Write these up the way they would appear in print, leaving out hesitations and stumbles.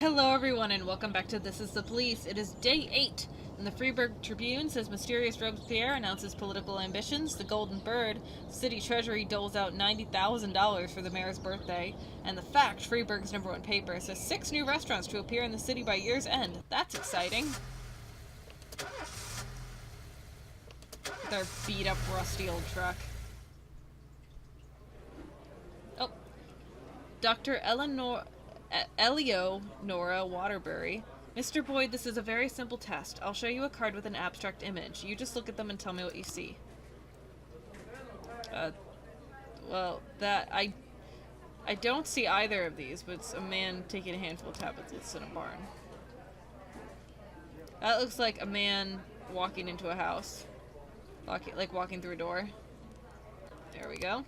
Hello everyone and welcome back to This is the Police. It is day 8, and the Freeburg Tribune says mysterious Robespierre announces political ambitions, the Golden Bird, City Treasury doles out $90,000 for the mayor's birthday, and the Fact, Freeburg's #1 paper, says 6 new restaurants to appear in the city by year's end. That's exciting. Their beat up rusty old truck. Oh, Dr. Eleonora Waterbury. Mr. Boyd, this is a very simple test. I'll show you a card with an abstract image. You just look at them and tell me what you see. Well, I don't see either of these, but it's a man taking a handful of tablets in a barn. That looks like a man walking into a house. Walking through a door. There we go.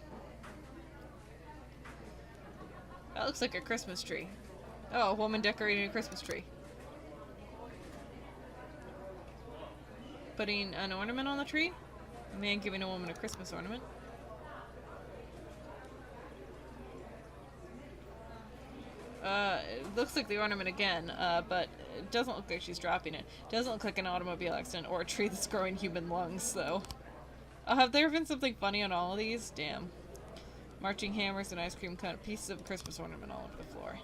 That looks like a Christmas tree. Oh, a woman decorating a Christmas tree. Putting an ornament on the tree? A man giving a woman a Christmas ornament. It looks like the ornament again, but it doesn't look like she's dropping it. It doesn't look like an automobile accident or a tree that's growing human lungs, though. Have there been something funny on all of these? Damn. Marching hammers and ice cream cone, pieces of a Christmas ornament all over the floor.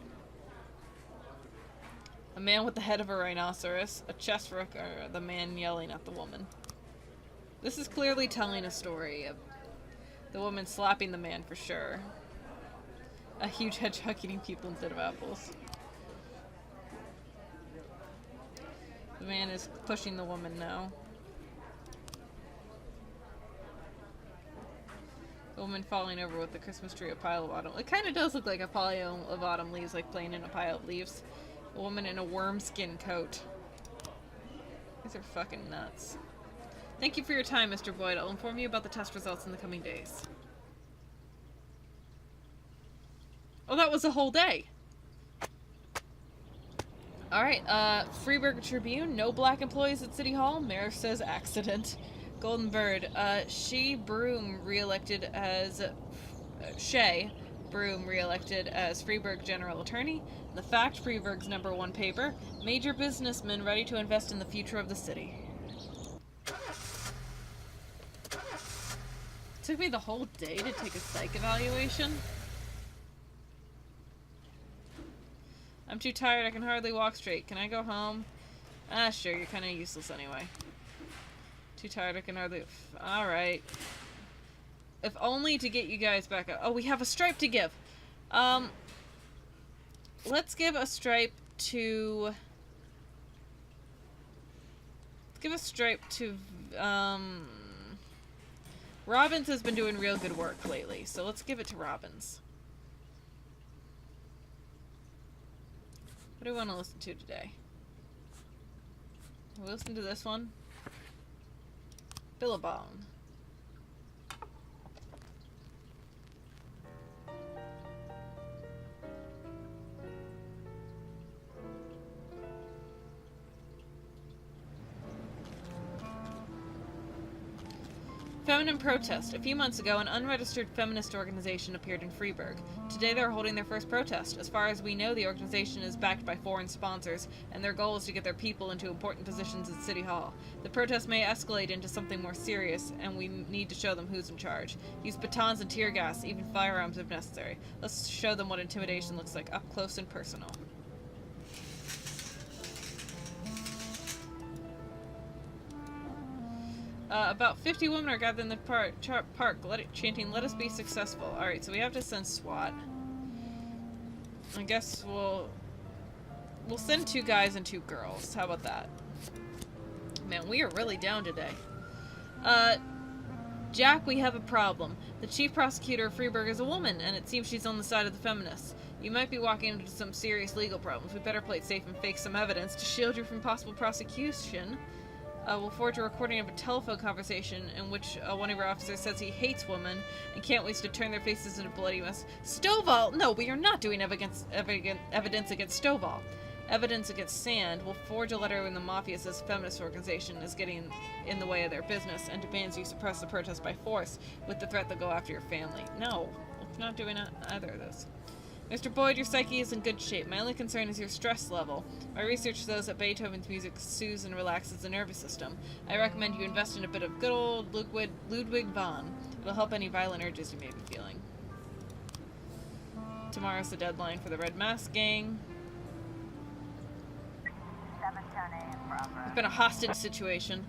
A man with the head of a rhinoceros, a chest rook, or the man yelling at the woman. This is clearly telling a story of the woman slapping the man for sure. A huge hedgehog eating people instead of apples. The man is pushing the woman now. The woman falling over with the Christmas tree, a pile of autumn. It kind of does look like a pile of autumn leaves, like playing in a pile of leaves. A woman in a worm skin coat. These are fucking nuts. Thank you for your time, Mr. Boyd. I'll inform you about the test results in the coming days. Oh, that was a whole day. Alright, Freeburg Tribune, no black employees at City Hall. Mayor says accident. Golden Bird, Shea Broom re-elected as Freeburg General Attorney. The Fact, Freeburg's #1 paper. Major businessmen ready to invest in the future of the city. It took me the whole day to take a psych evaluation. I'm too tired, I can hardly walk straight. Can I go home? Ah, sure, you're kind of useless anyway. Too tired, I can hardly... Alright. If only to get you guys back up. Oh, we have a stripe to give. Let's give a stripe to... Robbins has been doing real good work lately, so let's give it to Robbins. What do we want to listen to today? We'll listen to this one. Billabong. Feminine protest. A few months ago, an unregistered feminist organization appeared in Freeburg. Today, they're holding their first protest. As far as we know, the organization is backed by foreign sponsors, and their goal is to get their people into important positions at City Hall. The protest may escalate into something more serious, and we need to show them who's in charge. Use batons and tear gas, even firearms if necessary. Let's show them what intimidation looks like, up close and personal. About 50 women are gathered in the park, chanting, "Let us be successful." Alright, so we have to send SWAT. I guess we'll send 2 guys and 2 girls. How about that? Man, we are really down today. Jack, we have a problem. The chief prosecutor of Freeburg is a woman, and it seems she's on the side of the feminists. You might be walking into some serious legal problems. We better play it safe and fake some evidence to shield you from possible prosecution. We'll forge a recording of a telephone conversation in which one of your officers says he hates women and can't wait to turn their faces into bloody mess. Stovall! No, we are not doing evidence against Stovall. Evidence against Sand. We'll forge a letter when the mafia says feminist organization is getting in the way of their business and demands you suppress the protest by force with the threat they'll go after your family. No, we're not doing either of those. Mr. Boyd, your psyche is in good shape. My only concern is your stress level. My research shows that Beethoven's music soothes and relaxes the nervous system. I recommend you invest in a bit of good old Ludwig van. It'll help any violent urges you may be feeling. Tomorrow's the deadline for the Red Mask Gang. It's been a hostage situation.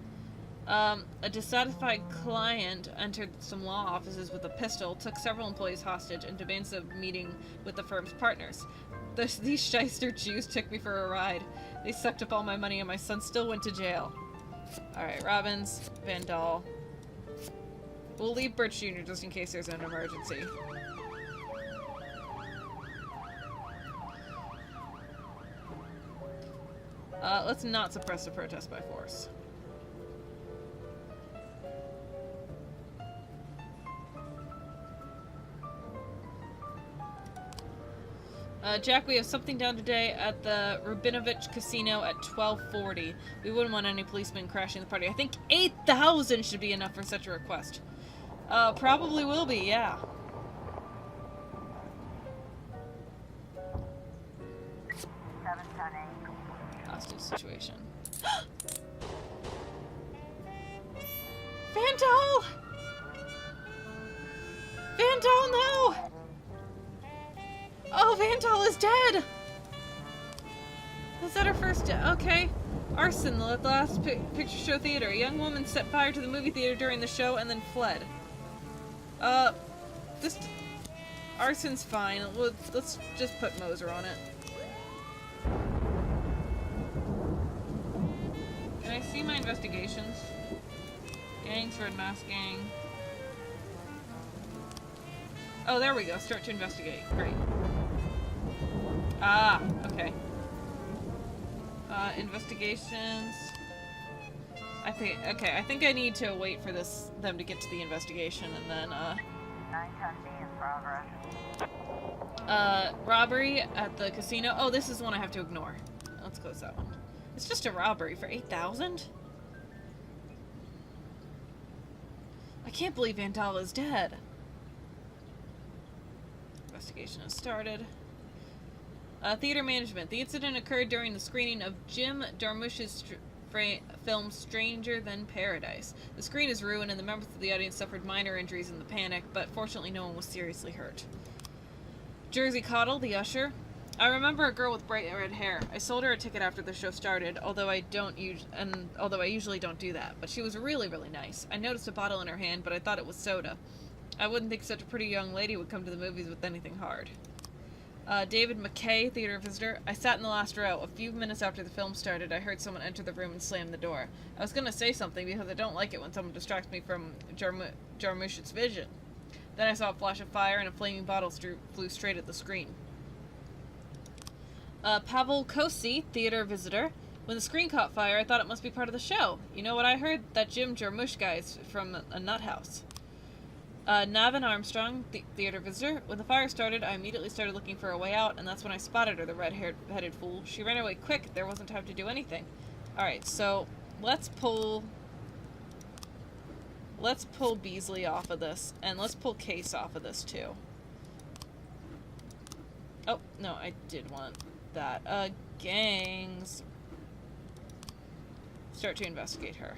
A dissatisfied client entered some law offices with a pistol, took several employees hostage, and demands a meeting with the firm's partners. These shyster Jews took me for a ride. They sucked up all my money and my son still went to jail. Alright, Robbins, Van Dahl. We'll leave Birch Jr. just in case there's an emergency. Let's not suppress the protest by force. Jack, we have something down today at the Rubinovich Casino at 12:40. We wouldn't want any policemen crashing the party. I think 8,000 should be enough for such a request. Probably will be, yeah. Hostage situation. Van Dahl! Van Dahl, no! Oh, Van Dahl is dead! Is that her first death? Okay. Arson at the last picture show theater. A young woman set fire to the movie theater during the show and then fled. Just... Arson's fine. Let's just put Moser on it. Can I see my investigations? Gangs, Red Mask Gang. Oh, there we go. Start to investigate. Great. Ah, okay. Investigations. I think I need to wait for them to get to the investigation and then, 910B in progress. Robbery at the casino. Oh, this is the one I have to ignore. Let's close that one. It's just a robbery for 8,000? I can't believe Van Dahl is dead. Investigation has started. Theater management. The incident occurred during the screening of Jim Jarmusch's film Stranger Than Paradise. The screen is ruined and the members of the audience suffered minor injuries in the panic, but fortunately no one was seriously hurt. Jersey Coddle, the usher. I remember a girl with bright red hair. I sold her a ticket after the show started, although I usually don't do that. But she was really, really nice. I noticed a bottle in her hand, but I thought it was soda. I wouldn't think such a pretty young lady would come to the movies with anything hard. David McKay, theater visitor. I sat in the last row. A few minutes after the film started, I heard someone enter the room and slam the door. I was going to say something because I don't like it when someone distracts me from Jarmusch's vision. Then I saw a flash of fire and a flaming bottle flew straight at the screen. Pavel Kosi, theater visitor. When the screen caught fire, I thought it must be part of the show. You know what I heard? That Jim Jarmusch guy is from a nut house. Navin Armstrong, theater visitor. When the fire started, I immediately started looking for a way out, and that's when I spotted her, the red-headed fool. She ran away quick. There wasn't time to do anything. Alright, so let's pull Beasley off of this, and let's pull Case off of this, too. Oh, no, I did want that. Gangs. Start to investigate her.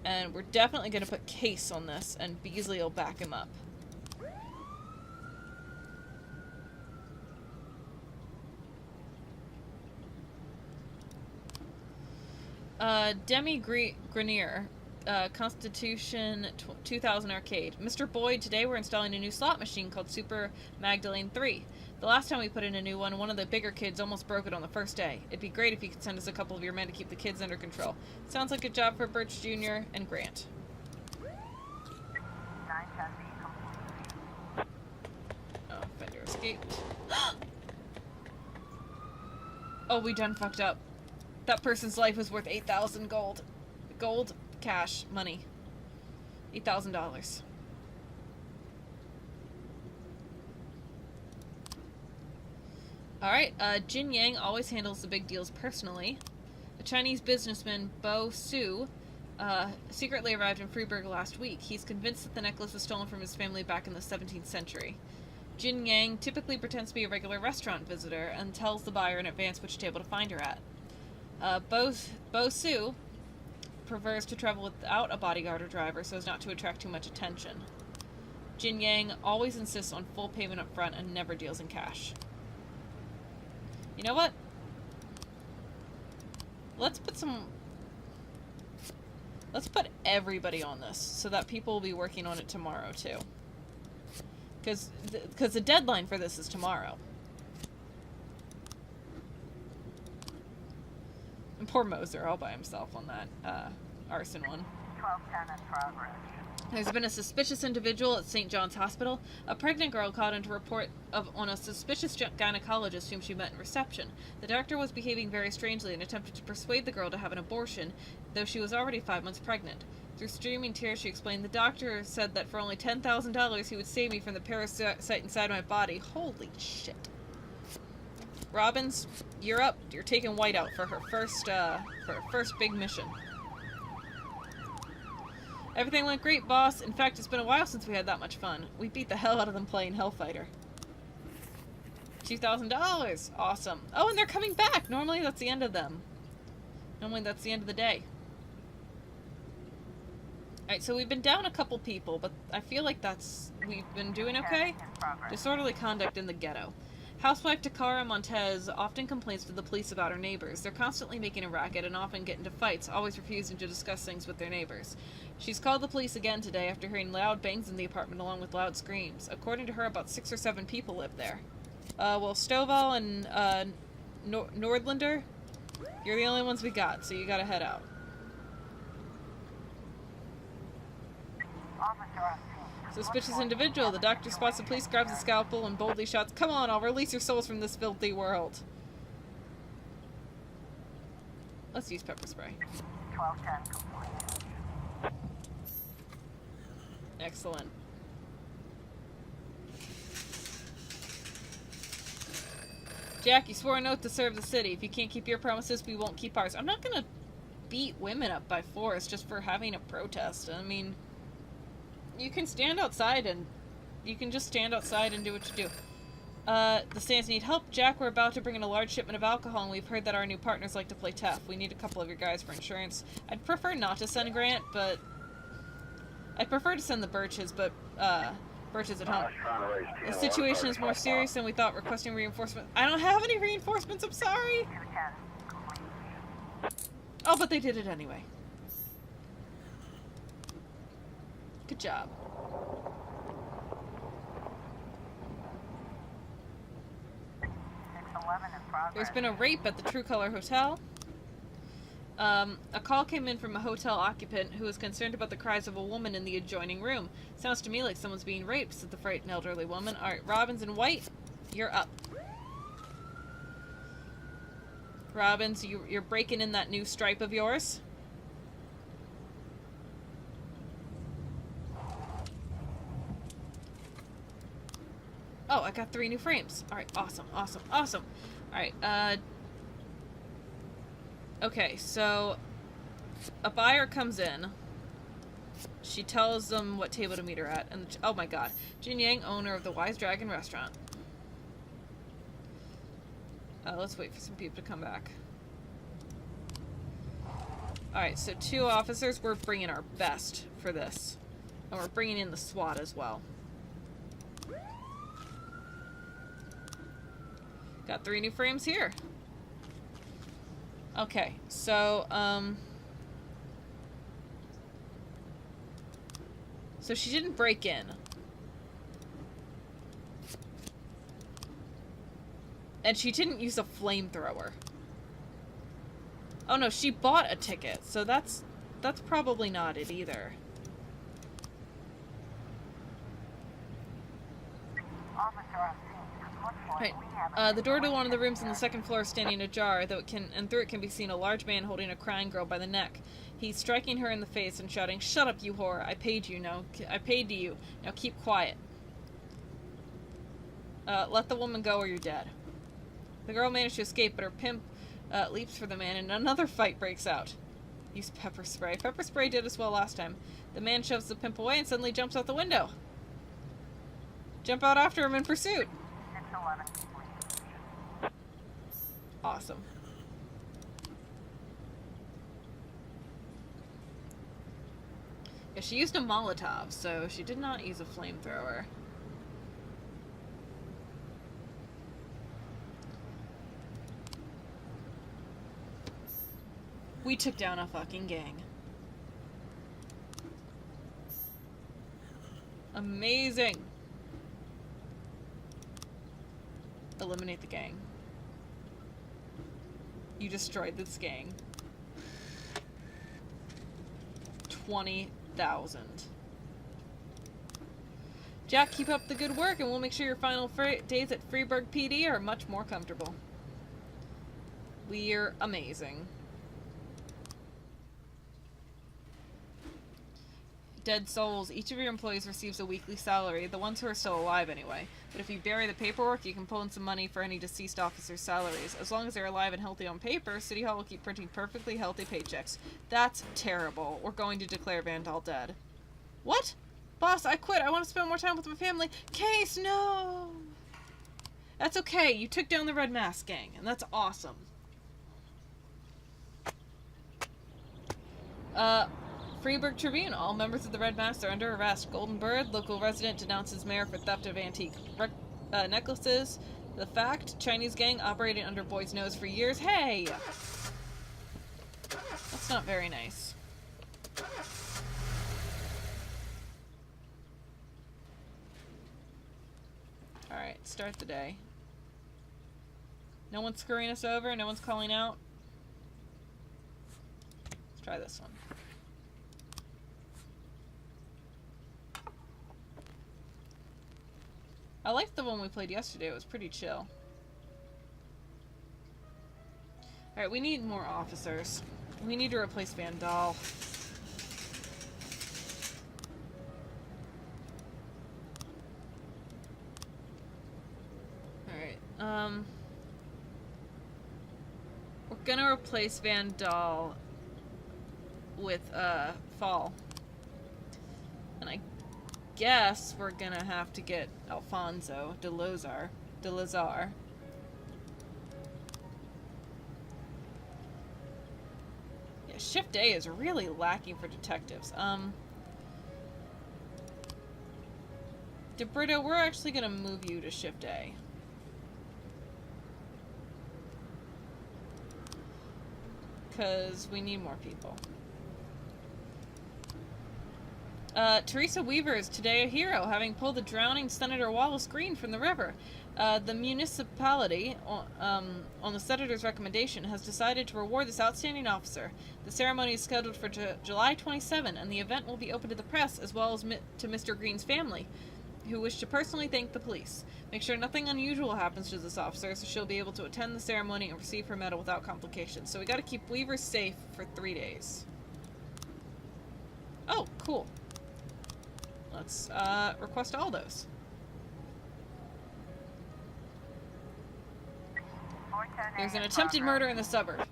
And we're definitely going to put Case on this, and Beasley will back him up. Demi Grenier, Constitution 2000 Arcade. Mr. Boyd, today we're installing a new slot machine called Super Magdalene 3. The last time we put in a new one of the bigger kids almost broke it on the first day. It'd be great if you could send us a couple of your men to keep the kids under control. Sounds like a job for Birch Jr. and Grant. 910B complete. Oh, Fender escaped. Oh, we done fucked up. That person's life was worth 8,000 gold. Gold, cash, money. $8,000. Alright, Jin Yang always handles the big deals personally. A Chinese businessman, Bo Su, secretly arrived in Freiburg last week. He's convinced that the necklace was stolen from his family back in the 17th century. Jin Yang typically pretends to be a regular restaurant visitor and tells the buyer in advance which table to find her at. Bo Su prefers to travel without a bodyguard or driver so as not to attract too much attention. Jin Yang always insists on full payment up front and never deals in cash. You know what? Let's put everybody on this so that people will be working on it tomorrow too. Because the deadline for this is tomorrow. And poor Moser all by himself on that arson one. 1210 in progress. There's been a suspicious individual at St. John's Hospital. A pregnant girl called in to report on a suspicious gynecologist whom she met in reception. The doctor was behaving very strangely and attempted to persuade the girl to have an abortion, though she was already 5 months pregnant. Through streaming tears, she explained, "The doctor said that for only $10,000 he would save me from the parasite inside my body." Holy shit. Robbins, you're up. You're taking White out for her first big mission. Everything went great, boss. In fact, it's been a while since we had that much fun. We beat the hell out of them playing Hellfighter. $2,000. Awesome. Oh, and they're coming back. Normally that's the end of them. Normally that's the end of the day. Alright, so we've been down a couple people, but I feel like we've been doing okay. Disorderly conduct in the ghetto. Housewife Takara Montez often complains to the police about her neighbors. They're constantly making a racket and often get into fights, always refusing to discuss things with their neighbors. She's called the police again today after hearing loud bangs in the apartment along with loud screams. According to her, about 6 or 7 people live there. Well, Stovall and Nordlander, you're the only ones we got, so you gotta head out. Officer on scene. Suspicious individual. The doctor spots the police, grabs a scalpel, and boldly shouts, "Come on, I'll release your souls from this filthy world." Let's use pepper spray. 1210 complete. Excellent. Jack, you swore an oath to serve the city. If you can't keep your promises, we won't keep ours. I'm not gonna beat women up by force just for having a protest. I mean, you can stand outside and do what you do. The stands need help. Jack, we're about to bring in a large shipment of alcohol, and we've heard that our new partners like to play tough. We need a couple of your guys for insurance. I'd prefer not to send Grant, but I'd prefer to send the Birches, but Birches at home. The situation is more serious than we thought. Requesting reinforcement. I don't have any reinforcements. I'm sorry. 210 complete. Oh, but they did it anyway. Good job. 611 in progress. There's been a rape at the True Color Hotel. A call came in from a hotel occupant who was concerned about the cries of a woman in the adjoining room. "Sounds to me like someone's being raped," said the frightened elderly woman. "Alright, Robbins and White, you're up." Robbins, you're breaking in that new stripe of yours. Oh, I got 3 new frames. Alright, awesome. Alright, okay, so a buyer comes in. She tells them what table to meet her at, and oh my god, Jin Yang, owner of the Wise Dragon restaurant. Let's wait for some people to come back. Alright, so 2 officers. We're bringing our best for this. And we're bringing in the SWAT as well. Got 3 new frames here. Okay, so, so she didn't break in. And she didn't use a flamethrower. Oh no, she bought a ticket, so that's probably not it either. Officer on scene. Looks like Right. we have The door to one of the rooms on the second floor is standing ajar, though through it can be seen a large man holding a crying girl by the neck. He's striking her in the face and shouting, "Shut up, you whore! I paid you. I paid to you. Now keep quiet. Let the woman go or you're dead." The girl managed to escape, but her pimp leaps for the man, and another fight breaks out. Use pepper spray. Pepper spray did as well last time. The man shoves the pimp away and suddenly jumps out the window. Jump out after him in pursuit. 611 complete. Awesome. Yeah, she used a Molotov, so she did not use a flamethrower. We took down a fucking gang. Amazing. Eliminate the gang. You destroyed this gang. 20,000. Jack, keep up the good work and we'll make sure your final days at Freeburg PD are much more comfortable. We're amazing. Dead souls. Each of your employees receives a weekly salary, the ones who are still alive anyway. But if you bury the paperwork, you can pull in some money for any deceased officers' salaries. As long as they're alive and healthy on paper, City Hall will keep printing perfectly healthy paychecks. That's terrible. We're going to declare Vandal dead. What? Boss, I quit. I want to spend more time with my family. Case, no! That's okay. You took down the Red Mask gang, and that's awesome. Freeburg Tribune. All members of the Red Mask are under arrest. Golden Bird, local resident, denounces mayor for theft of antique necklaces. The fact, Chinese gang operating under boy's nose for years. Hey! That's not very nice. Alright, start the day. No one's screwing us over, no one's calling out. Let's try this one. I liked the one we played yesterday. It was pretty chill. Alright, we need more officers. We need to replace Vandal. Alright, we're gonna replace Vandal with, Fall. And I guess we're gonna have to get Alfonso de Lazar. Yeah, Shift A is really lacking for detectives. DeBrito, we're actually gonna move you to Shift A. Because we need more people. Teresa Weaver is today a hero, having pulled the drowning Senator Wallace Green from the river. The municipality, on the senator's recommendation, has decided to reward this outstanding officer. The ceremony is scheduled for July 27, and the event will be open to the press as well as to Mr. Green's family, who wish to personally thank the police. Make sure nothing unusual happens to this officer, so she'll be able to attend the ceremony and receive her medal without complications. So we gotta keep Weaver safe for 3 days. Oh, cool. Let's request all those. 410 There's an in attempted progress. murder in the suburb.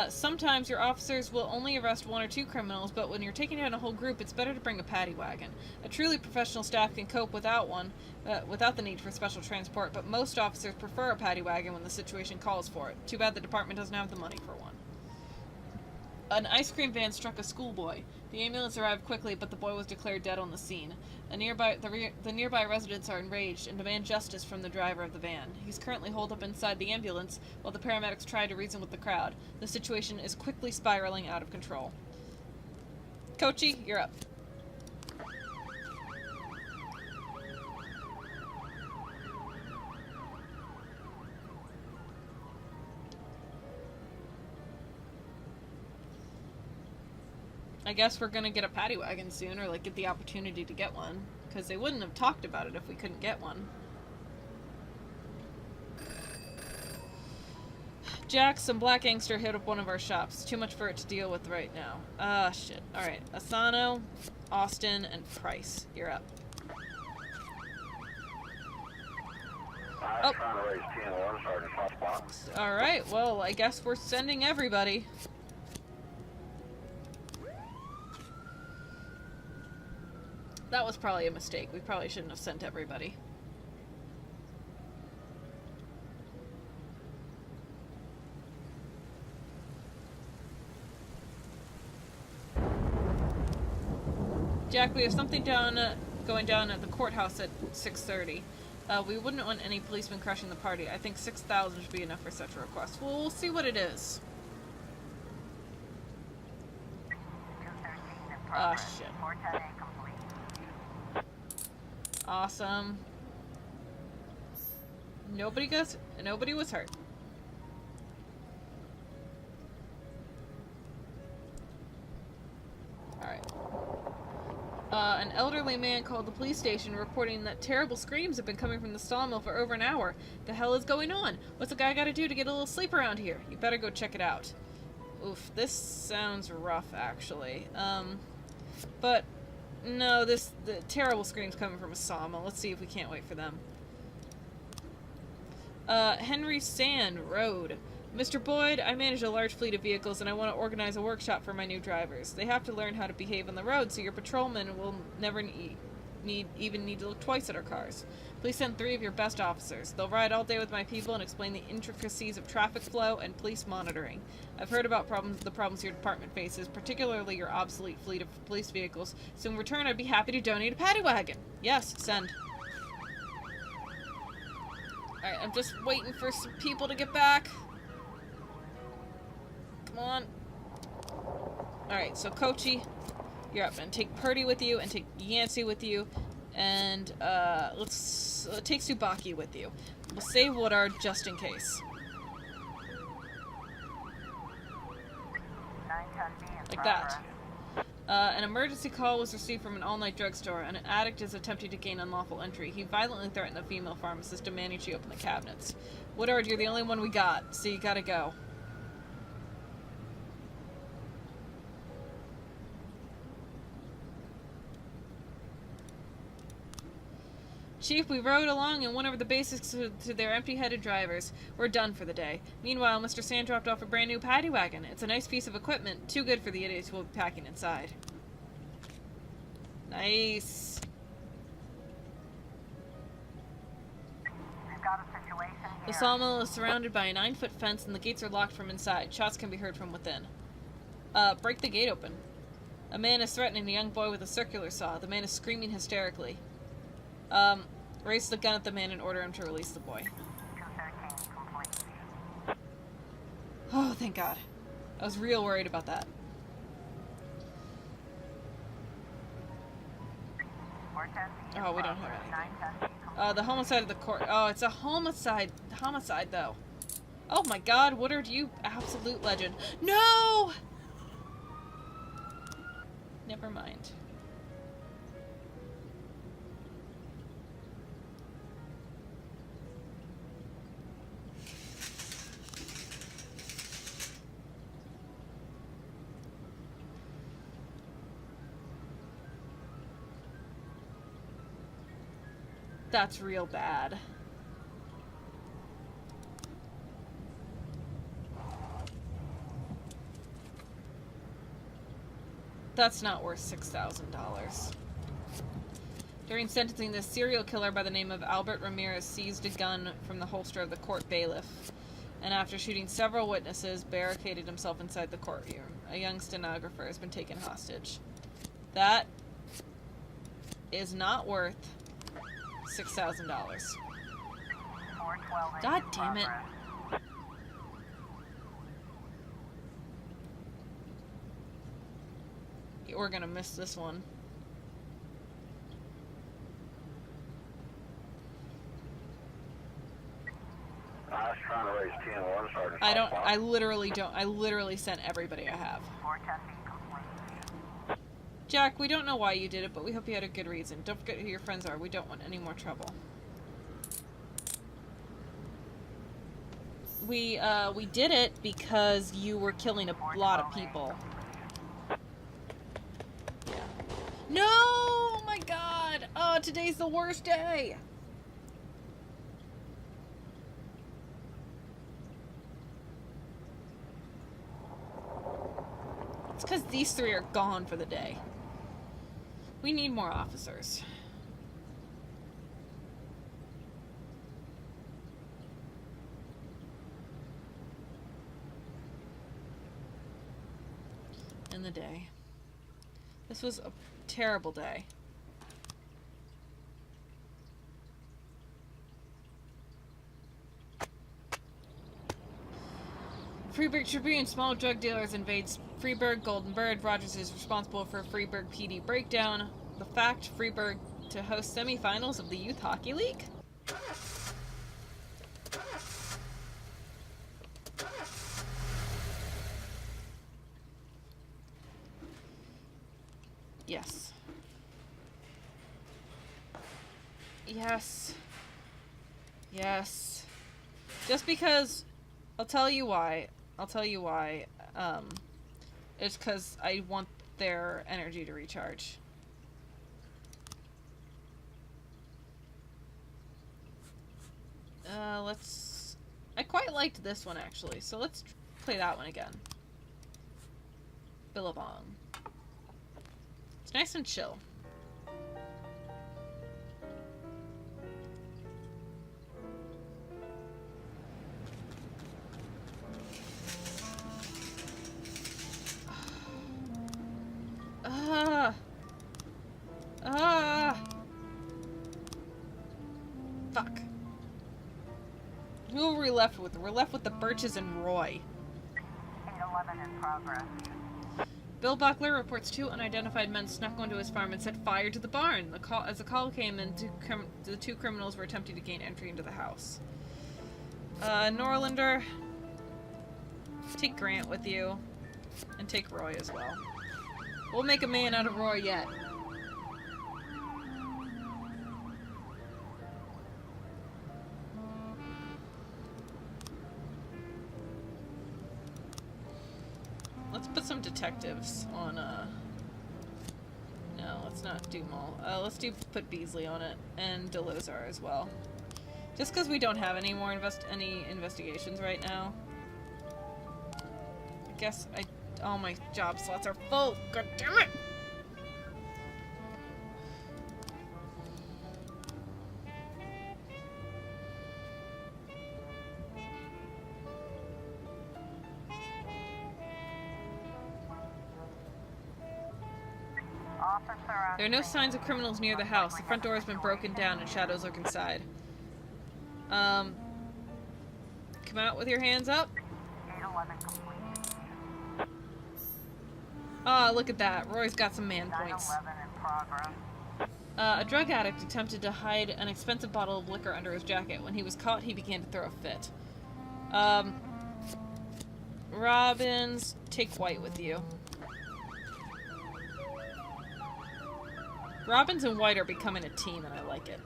Sometimes your officers will only arrest 1 or 2 criminals, but when you're taking down a whole group, it's better to bring a paddy wagon. A truly professional staff can cope without one, without the need for special transport, but most officers prefer a paddy wagon when the situation calls for it. Too bad the department doesn't have the money for one. An ice cream van struck a schoolboy. The ambulance arrived quickly, but the boy was declared dead on the scene. The nearby residents are enraged and demand justice from the driver of the van. He's currently holed up inside the ambulance while the paramedics try to reason with the crowd. The situation is quickly spiraling out of control. Kochi, you're up. I guess we're gonna get a paddy wagon soon, or like get the opportunity to get one, because they wouldn't have talked about it if we couldn't get one. Jack, some black gangster hit up one of our shops. Too much for it to deal with right now. Ah, shit. Alright, Asano, Austin, and Price. You're up. Oh. Alright, well, I guess we're sending everybody. That was probably a mistake. We probably shouldn't have sent everybody. Jack, we have something going down at the courthouse at 6:30. We wouldn't want any policemen crushing the party. I think 6,000 should be enough for such a request. Well, we'll see what it is. 213 in Ah, progress. shit. 410A complete. Awesome. Nobody was hurt. Alright. An elderly man called the police station reporting that terrible screams have been coming from the sawmill for over an hour. The hell is going on? What's a guy gotta do to get a little sleep around here? You better go check it out. Oof, this sounds rough, actually. But, no, the terrible screams coming from a sawmill. Let's see if we can't wait for them. Henry Sand Road. Mr. Boyd, I manage a large fleet of vehicles and I want to organize a workshop for my new drivers. They have to learn how to behave on the road so your patrolmen will never even need to look twice at our cars. Please send 3 of your best officers. They'll ride all day with my people and explain the intricacies of traffic flow and police monitoring. I've heard about the problems your department faces, particularly your obsolete fleet of police vehicles, so in return I'd be happy to donate a paddy wagon. Yes, send. Alright, I'm just waiting for some people to get back. Come on. Alright, so Kochi, you're up. And take Purdy with you, and take Yancey with you, and let's take Tsubaki with you. We'll save Woodard just in case. 910B in Like progress. that. An emergency call was received from an all-night drugstore. An addict is attempting to gain unlawful entry. He violently threatened a female pharmacist, demanding she open the cabinets. Woodard, you're the only one we got, so you gotta go. Chief, we rode along and went over the basics to their empty-headed drivers. We're done for the day. Meanwhile, Mr. Sand dropped off a brand new paddy wagon. It's a nice piece of equipment, too good for the idiots we'll be packing inside. Nice. We've got a situation here. The sawmill is surrounded by a 9-foot fence and the gates are locked from inside. Shots can be heard from within. Break the gate open. A man is threatening a young boy with a circular saw. The man is screaming hysterically. Raise the gun at the man and order him to release the boy. 213 complete. Oh, thank God. I was real worried about that. 410B in Oh, we don't have progress. anything. 910B complete. The homicide of the court. Oh, it's a homicide, though. Oh my God, Woodard, you absolute legend. No! Never mind. That's real bad. That's not worth $6,000. During sentencing, this serial killer by the name of Albert Ramirez seized a gun from the holster of the court bailiff, and after shooting several witnesses, barricaded himself inside the courtroom. A young stenographer has been taken hostage. That is not worth $6,000. 412 God in damn it. progress. We're gonna miss this one. I was trying to raise 10-1, Sergeant. I literally sent everybody I have. 410B complete. Jack, we don't know why you did it, but we hope you had a good reason. Don't forget who your friends are. We don't want any more trouble. We did it because you were killing a lot of people. Yeah. No! Oh my God! Oh, today's the worst day! It's because these 3 are gone for the day. We need more officers. In the day. This was a terrible day. Freeburg Tribune, small drug dealers invades Freeburg, Golden Bird. Rogers is responsible for Freeburg PD breakdown. The fact, Freeburg to host semifinals of the Youth Hockey League? Yes. Yes. Yes. Just because, I'll tell you why. It's because I want their energy to recharge. I quite liked this one, actually, so let's play that one again. Billabong. It's nice and chill. Fuck. Who are we left with? We're left with the Birches and Roy. 811 in progress. Bill Buckler reports 2 unidentified men snuck onto his farm and set fire to the barn. As the call came in, the 2 criminals were attempting to gain entry into the house. Norlander, take Grant with you, and take Roy as well. We'll make a man out of Roy yet. Let's put some detectives on, no, let's not do Mull. Let's put Beasley on it, and Delozar as well. Just because we don't have any more investigations right now. I guess all my job slots are full. God damn it! There are no signs of criminals near the house. The front door has been broken down and shadows lurk inside. Come out with your hands up. 811 complete. Ah, look at that. Roy's got some man points. 911 in progress. A drug addict attempted to hide an expensive bottle of liquor under his jacket. When he was caught, he began to throw a fit. Robbins, take White with you. Robbins and White are becoming a team, and I like it.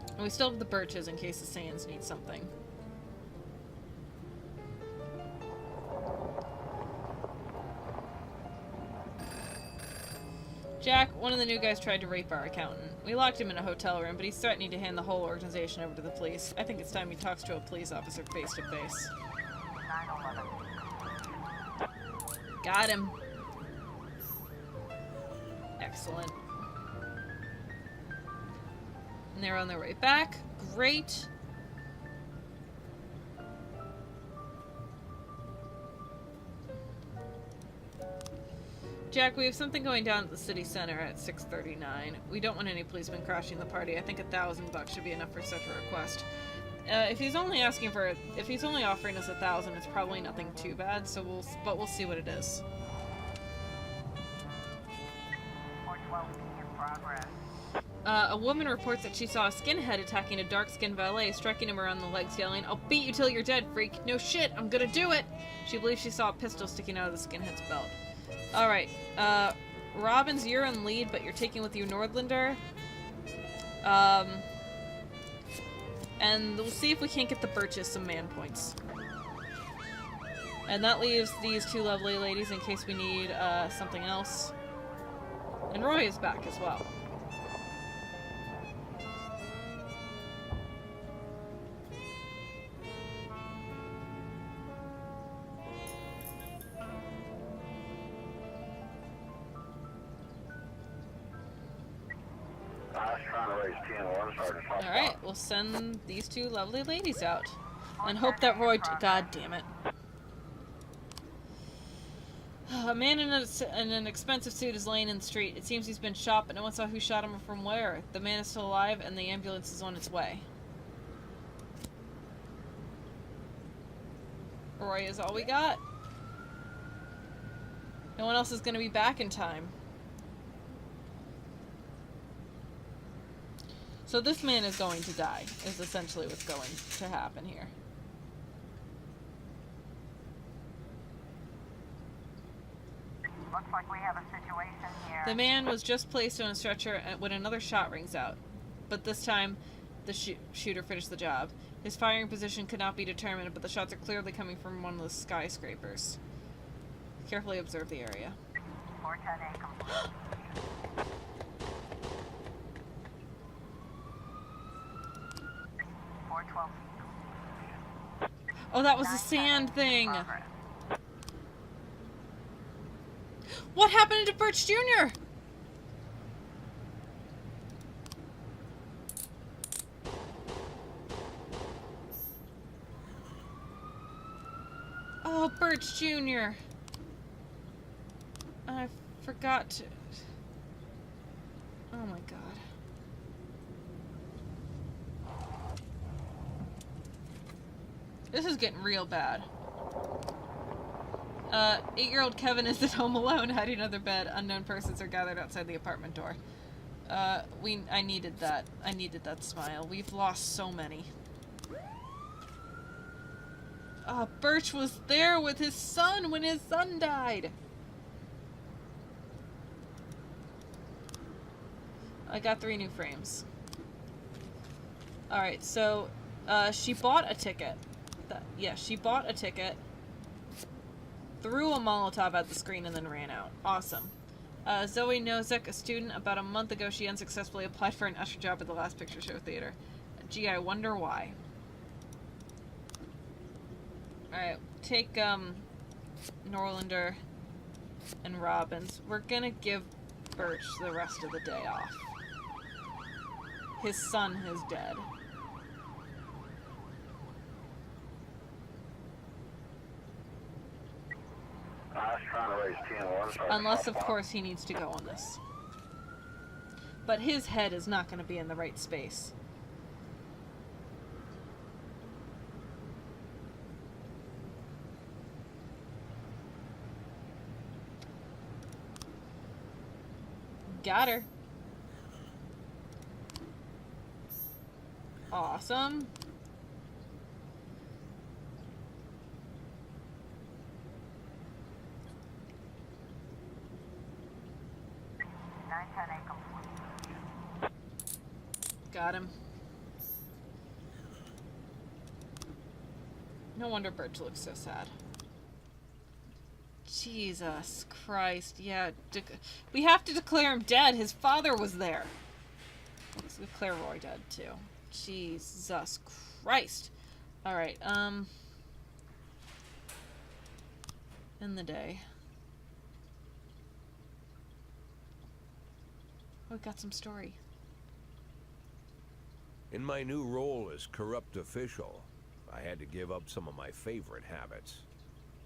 And we still have the Birches in case the Sands need something. Jack, one of the new guys tried to rape our accountant. We locked him in a hotel room, but he's threatening to hand the whole organization over to the police. I think it's time he talks to a police officer face to face. 911. Got him. Excellent. And they're on their way back. Great. Jack, we have something going down at the city center at 6:39. We don't want any policemen crashing the party. I think $1,000 should be enough for such a request. If he's only offering us 1,000, it's probably nothing too bad. So we'll see what it is. 412 in progress. A woman reports that she saw a skinhead attacking a dark-skinned valet, striking him around the legs, yelling, "I'll beat you till you're dead, freak! No shit, I'm gonna do it!" She believes she saw a pistol sticking out of the skinhead's belt. Alright, Robbins, you're in lead, but you're taking with you Nordlander. And we'll see if we can't get the Birches some man points. And that leaves these 2 lovely ladies in case we need, something else. And Roy is back as well. trying to raise 10-1, Sergeant. Alright, we'll send these two lovely ladies out. And hope that Roy... God damn it. A man in an expensive suit is laying in the street. It seems he's been shot, but no one saw who shot him or from where. The man is still alive, and the ambulance is on its way. Roy is all we got. No one else is going to be back in time. So this man is going to die, is essentially what's going to happen here. Looks like we have a situation here. The man was just placed on a stretcher when another shot rings out. But this time, the shooter finished the job. His firing position could not be determined, but the shots are clearly coming from one of the skyscrapers. Carefully observe the area. 410A complete. Oh, that was the sand thing! Progress. What happened to Birch Jr.? Oh, Birch Jr. I forgot to... Oh my god. This is getting real bad. 8-year-old Kevin is at home alone, hiding under bed. Unknown persons are gathered outside the apartment door. I needed that. I needed that smile. We've lost so many. Birch was there with his son when his son died. I got 3 new frames. Alright, so, she bought a ticket. Yeah, she bought a ticket, threw a Molotov at the screen, and then ran out. Awesome. Zoe Nozek, a student. About a month ago, she unsuccessfully applied for an usher job at the Last Picture Show Theater. Gee, I wonder why. Alright, take, Norlander and Robbins. We're gonna give Birch the rest of the day off. His son is dead. I was trying to raise 10-1, Sergeant. Unless, of course, he needs to go on this. But his head is not going to be in the right space. Got her. Awesome. Got him. No wonder Birch looks so sad. Jesus Christ. Yeah, we have to declare him dead. His father was there. Let's declare Roy dead, too. Jesus Christ. Alright, end the day. Oh, we got some story. In my new role as corrupt official, I had to give up some of my favorite habits.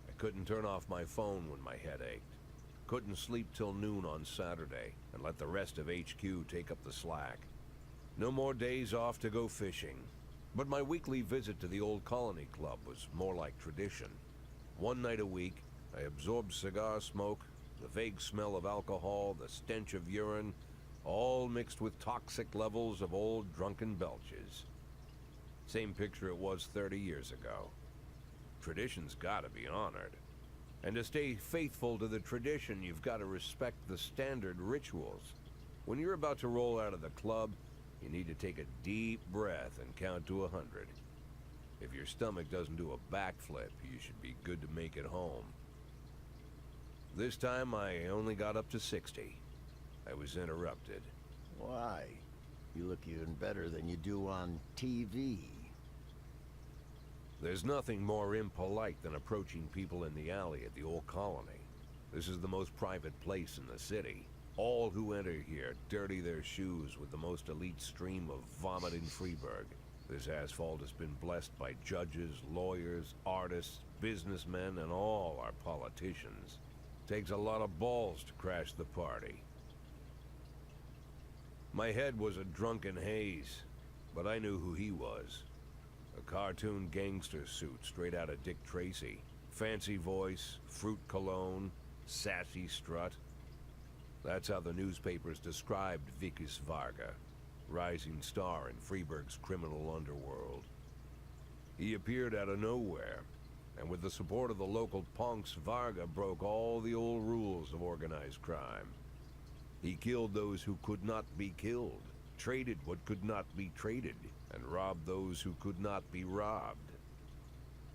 I couldn't turn off my phone when my head ached. Couldn't sleep till noon on Saturday and let the rest of HQ take up the slack. No more days off to go fishing. But my weekly visit to the old Colony Club was more like tradition. One night a week, I absorbed cigar smoke, the vague smell of alcohol, the stench of urine, all mixed with toxic levels of old drunken belches. Same picture it was 30 years ago. Tradition's gotta be honored. And to stay faithful to the tradition, you've got to respect the standard rituals. When you're about to roll out of the club, you need to take a deep breath and count to 100. If your stomach doesn't do a backflip, you should be good to make it home. This time, I only got up to 60. I was interrupted. Why? You look even better than you do on TV. There's nothing more impolite than approaching people in the alley at the old Colony. This is the most private place in the city. All who enter here dirty their shoes with the most elite stream of vomit in Freeburg. This asphalt has been blessed by judges, lawyers, artists, businessmen, and all our politicians. Takes a lot of balls to crash the party. My head was a drunken haze, but I knew who he was. A cartoon gangster suit straight out of Dick Tracy. Fancy voice, fruit cologne, sassy strut. That's how the newspapers described Vikas Varga, rising star in Freeburg's criminal underworld. He appeared out of nowhere, and with the support of the local punks, Varga broke all the old rules of organized crime. He killed those who could not be killed, traded what could not be traded, and robbed those who could not be robbed.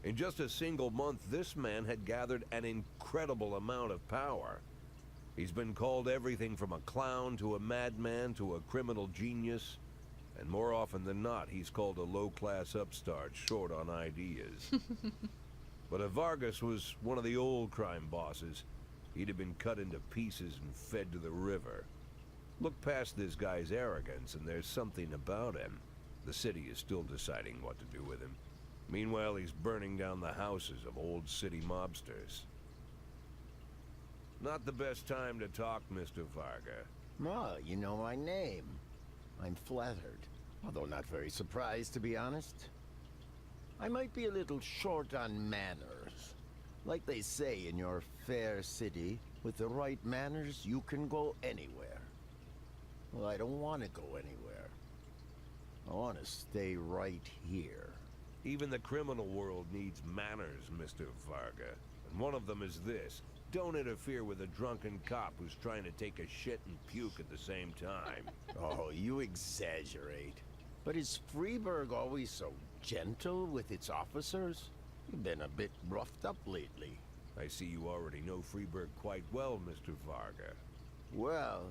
In just a single month, this man had gathered an incredible amount of power. He's been called everything from a clown to a madman to a criminal genius, and more often than not, he's called a low-class upstart short on ideas. But if Vargas was one of the old crime bosses, he'd have been cut into pieces and fed to the river. Look past this guy's arrogance, and there's something about him. The city is still deciding what to do with him. Meanwhile, he's burning down the houses of old city mobsters. Not the best time to talk, Mr. Varga. Oh, you know my name. I'm flattered, although not very surprised, to be honest. I might be a little short on manners. Like they say in your fair city, with the right manners, you can go anywhere. Well, I don't want to go anywhere. I want to stay right here. Even the criminal world needs manners, Mr. Varga. And one of them is this. Don't interfere with a drunken cop who's trying to take a shit and puke at the same time. Oh, you exaggerate. But is Freeburg always so gentle with its officers? You've been a bit roughed up lately. I see you already know Freeburg quite well, Mr. Varga. Well,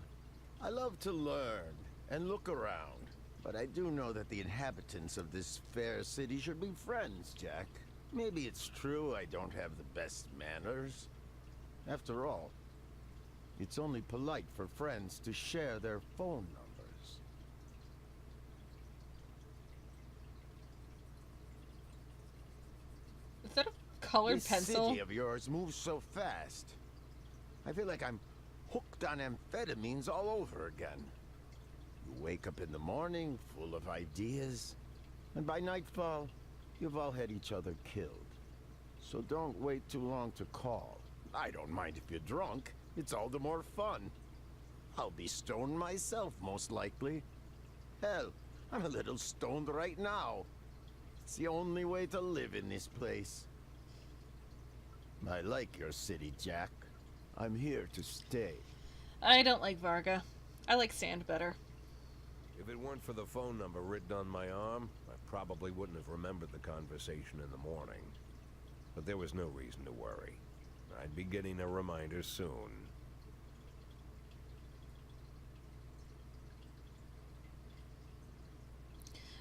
I love to learn and look around. But I do know that the inhabitants of this fair city should be friends, Jack. Maybe it's true I don't have the best manners. After all, it's only polite for friends to share their phone numbers. Is that a colored This pencil? city of yours moves so fast. I feel like I'm hooked on amphetamines all over again. You wake up in the morning full of ideas, and by nightfall, you've all had each other killed. So don't wait too long to call. I don't mind if you're drunk. It's all the more fun. I'll be stoned myself, most likely. Hell, I'm a little stoned right now. It's the only way to live in this place. I like your city, Jack. I'm here to stay. I don't like Varga. I like Sand better. If it weren't for the phone number written on my arm, I probably wouldn't have remembered the conversation in the morning. But there was no reason to worry. I'd be getting a reminder soon.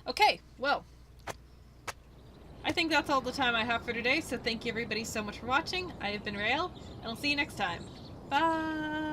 Okay, well, I think that's all the time I have for today, so thank you everybody so much for watching. I have been Rael, and I'll see you next time. Bye!